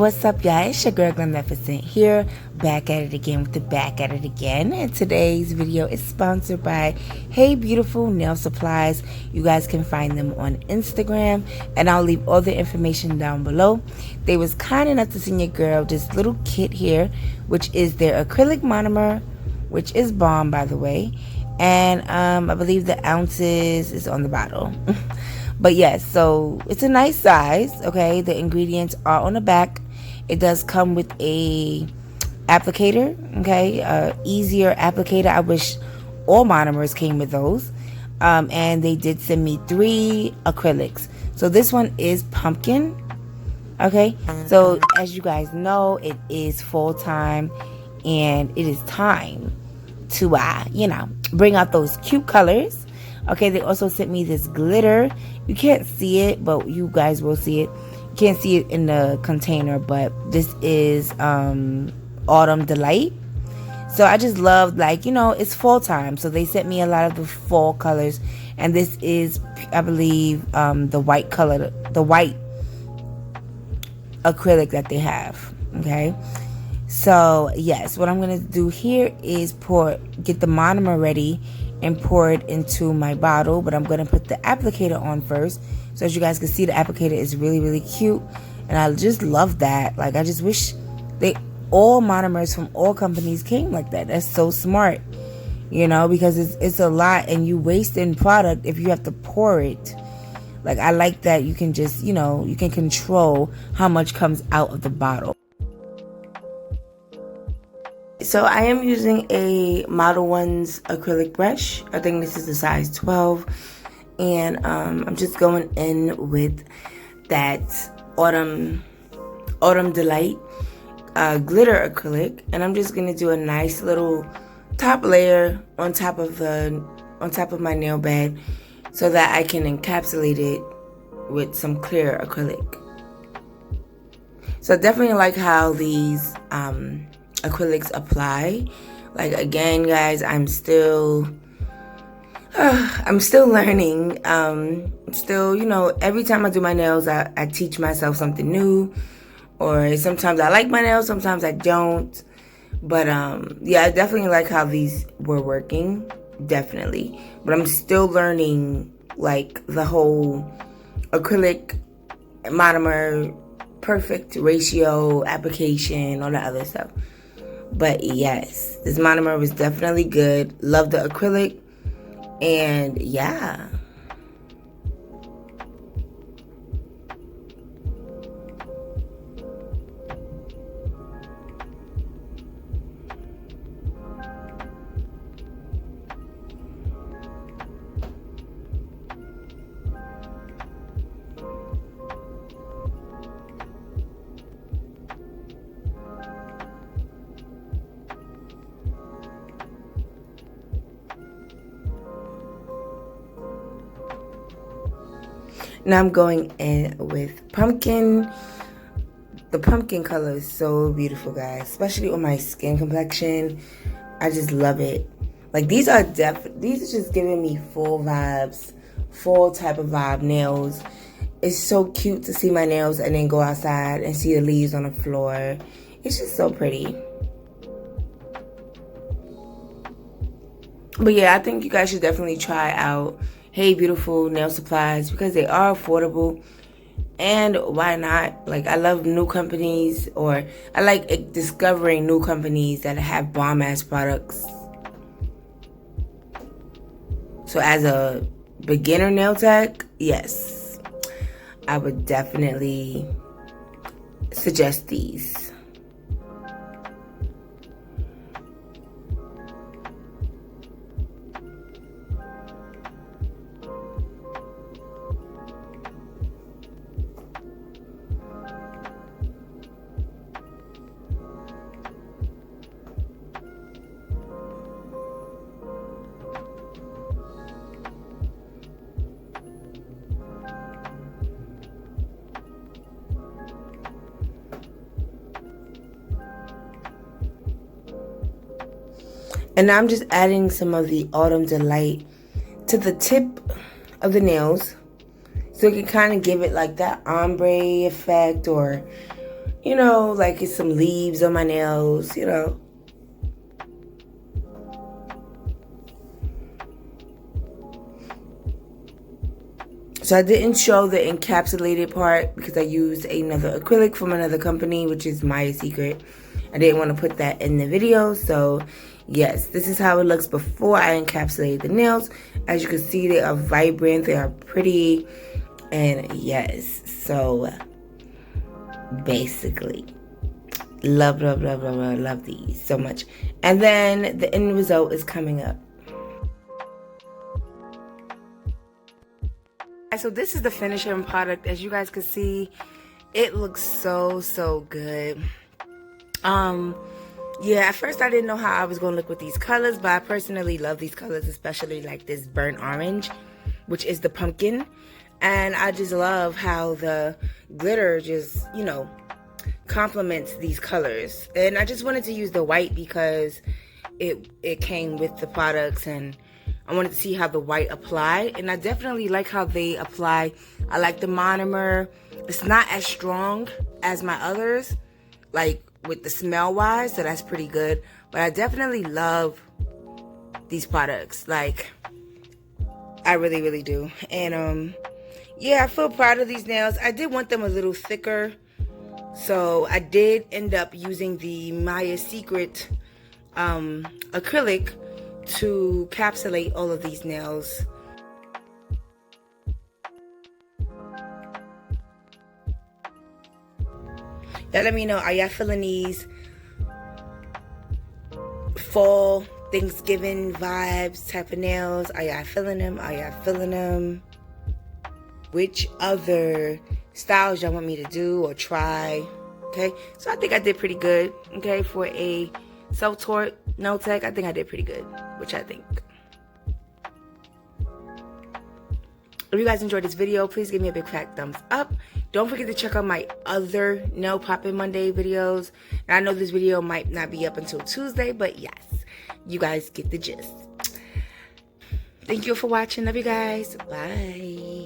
What's up, y'all? It's your girl Glam.Nefercent here, back at it again with the back at it again. And today's video is sponsored by Hey Beautiful Nail Supplies. You guys can find them on Instagram, and I'll leave all the information down below. They was kind enough to send your girl this little kit here, which is their acrylic monomer, which is bomb, by the way. And I believe the ounces is on the bottle. But yes, so it's a nice size. Okay, the ingredients are on the back. It does come with a applicator, okay, easier applicator. I wish all monomers came with those. And they did send me 3 acrylics. So this one is pumpkin, okay. So as you guys know, it is fall time, and it is time to bring out those cute colors. Okay, they also sent me this glitter. You can't see it, but you guys will see it. You can't see it in the container, but this is Autumn Delight. So I just love, it's fall time, so they sent me a lot of the fall colors, and this is, I believe, the white color, the white acrylic that they have. Okay, so yes, what I'm gonna do here is get the monomer ready and pour it into my bottle, but I'm gonna put the applicator on first. So as you guys can see, the applicator is really, really cute, and I just love that. Like, I just wish all monomers from all companies came like that. That's so smart, because it's a lot, and you wasting product if you have to pour it. Like, I like that you can just, you can control how much comes out of the bottle. So I am using a Model 1's acrylic brush. I think this is the size 12. And I'm just going in with that Autumn Delight glitter acrylic. And I'm just going to do a nice little top layer on top of my nail bed, so that I can encapsulate it with some clear acrylic. So I definitely like how these acrylics apply. Like, again, guys, I'm still learning. Every time I do my nails, I teach myself something new, or sometimes I like my nails, sometimes I don't. But yeah, I definitely like how these were working, definitely. But I'm still learning, like, the whole acrylic monomer perfect ratio application, all that other stuff. But yes, this monomer was definitely good. Love the acrylic. And yeah. Now I'm going in with pumpkin. The pumpkin color is so beautiful, guys, especially on my skin complexion. I just love it. Like, these are just giving me full vibes, full type of vibe nails. It's so cute to see my nails and then go outside and see the leaves on the floor. It's just so pretty. But yeah, I think you guys should definitely try out Hey Beautiful Nail Supplies, because they are affordable, and why not? Like, I love new companies, or I like discovering new companies that have bomb ass products. So as a beginner nail tech, yes, I would definitely suggest these. And now I'm just adding some of the Autumn Delight to the tip of the nails, so it can kind of give it like that ombre effect, or you know, like it's some leaves on my nails, you know. So I didn't show the encapsulated part because I used another acrylic from another company, which is Maya Secret. I didn't want to put that in the video. So yes, this is how it looks before I encapsulate the nails. As you can see, they are vibrant, they are pretty, and yes, so basically love these so much. And then the end result is coming up. So this is the finishing product. As you guys can see, it looks so good. Yeah, at first I didn't know how I was gonna look with these colors, but I personally love these colors, especially like this burnt orange, which is the pumpkin. And I just love how the glitter just, you know, complements these colors. And I just wanted to use the white because it came with the products, and I wanted to see how the white apply. And I definitely like how they apply. I like the monomer. It's not as strong as my others, like with the smell wise, so that's pretty good. But I definitely love these products. Like, I really do. And yeah, I feel proud of these nails. I did want them a little thicker, so I did end up using the Maya Secret acrylic to encapsulate all of these nails. Y'all let me know, are y'all feeling these fall Thanksgiving vibes type of nails? Are y'all feeling them? Are y'all feeling them? Which other styles y'all want me to do or try? Okay, so I think I did pretty good. Okay, for a self-taught nail tech, I think I did pretty good. Which I think. If you guys enjoyed this video, please give me a big fat thumbs up. Don't forget to check out my other Nail Poppin' Monday videos. Now, I know this video might not be up until Tuesday, but yes, you guys get the gist. Thank you for watching. Love you guys. Bye.